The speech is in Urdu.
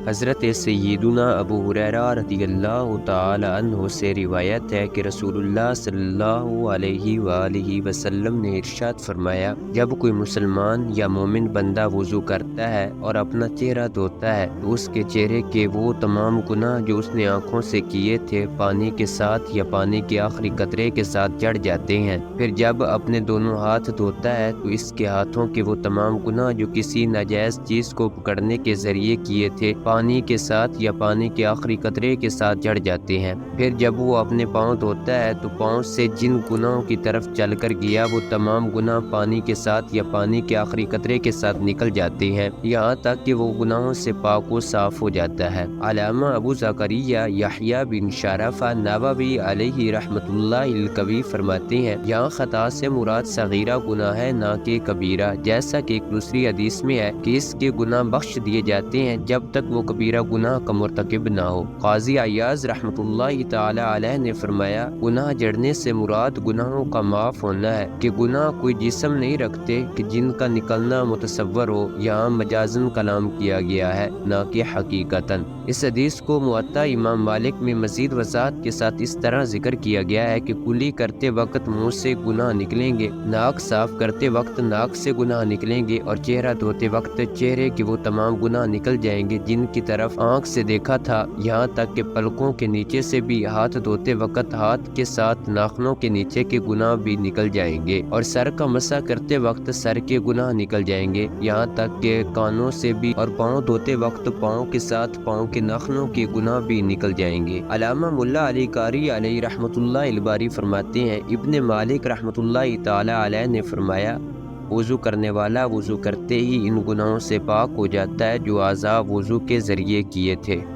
حضرت سیدنا ابو ہریرہ رضی اللہ تعالی عنہ سے روایت ہے کہ رسول اللہ صلی اللہ علیہ وآلہ وسلم نے ارشاد فرمایا، جب کوئی مسلمان یا مومن بندہ وضو کرتا ہے اور اپنا چہرہ دھوتا ہے تو اس کے چہرے کے وہ تمام گناہ جو اس نے آنکھوں سے کیے تھے پانی کے ساتھ یا پانی کے آخری قطرے کے ساتھ جڑ جاتے ہیں۔ پھر جب اپنے دونوں ہاتھ دھوتا ہے تو اس کے ہاتھوں کے وہ تمام گناہ جو کسی ناجائز چیز کو پکڑنے کے ذریعے کیے تھے پانی کے ساتھ یا پانی کے آخری قطرے کے ساتھ جڑ جاتے ہیں۔ پھر جب وہ اپنے پاؤں دھوتا ہے تو پاؤں سے جن گناہوں کی طرف چل کر گیا وہ تمام گناہ پانی کے ساتھ یا پانی کے آخری قطرے کے ساتھ نکل جاتے ہیں، یہاں تک کہ وہ گناہوں سے پاک و صاف ہو جاتا ہے۔ علامہ ابو زکریا یحییٰ بن شرف نووی علیہ رحمۃ اللہ القوی فرماتے ہیں، یہاں خطا سے مراد صغیرہ گناہ ہے نہ کہ کبیرہ، جیسا کہ ایک دوسری حدیث میں ہے کہ اس کے گناہ بخش دیے جاتے ہیں جب تک وہ کبیرہ گناہ کا مرتکب نہ ہو۔ قاضی عیاض رحمۃ اللہ تعالی علیہ نے فرمایا، گناہ جڑنے سے مراد گناہوں کا معاف ہونا ہے کہ گناہ کوئی جسم نہیں رکھتے کہ جن کا نکلنا متصور ہو، یہاں مجازن کلام کیا گیا ہے نہ کہ حقیقتاً۔ اس حدیث کو موطا امام مالک میں مزید وضاحت کے ساتھ اس طرح ذکر کیا گیا ہے کہ کلی کرتے وقت منہ سے گناہ نکلیں گے، ناک صاف کرتے وقت ناک سے گناہ نکلیں گے، اور چہرہ دھوتے وقت چہرے کے وہ تمام گناہ نکل جائیں گے جن کی طرف آنکھ سے دیکھا تھا، یہاں تک کہ پلکوں کے نیچے سے بھی ہاتھ دھوتے وقت ہاتھ کے ساتھ ناخنوں کے نیچے کے گناہ بھی نکل جائیں گے، اور سر کا مسح کرتے وقت سر کے گناہ نکل جائیں گے، یہاں تک کہ کانوں سے بھی، اور پاؤں دھوتے وقت پاؤں کے ساتھ پاؤں کے ناخنوں کے گناہ بھی نکل جائیں گے۔ علامہ ملا علی قاری علیہ رحمۃ اللہ الباری فرماتے ہیں، ابن مالک رحمۃ اللہ تعالی علیہ نے فرمایا، وضو کرنے والا وضو کرتے ہی ان گناہوں سے پاک ہو جاتا ہے جو اعضاء وضو کے ذریعے کیے تھے۔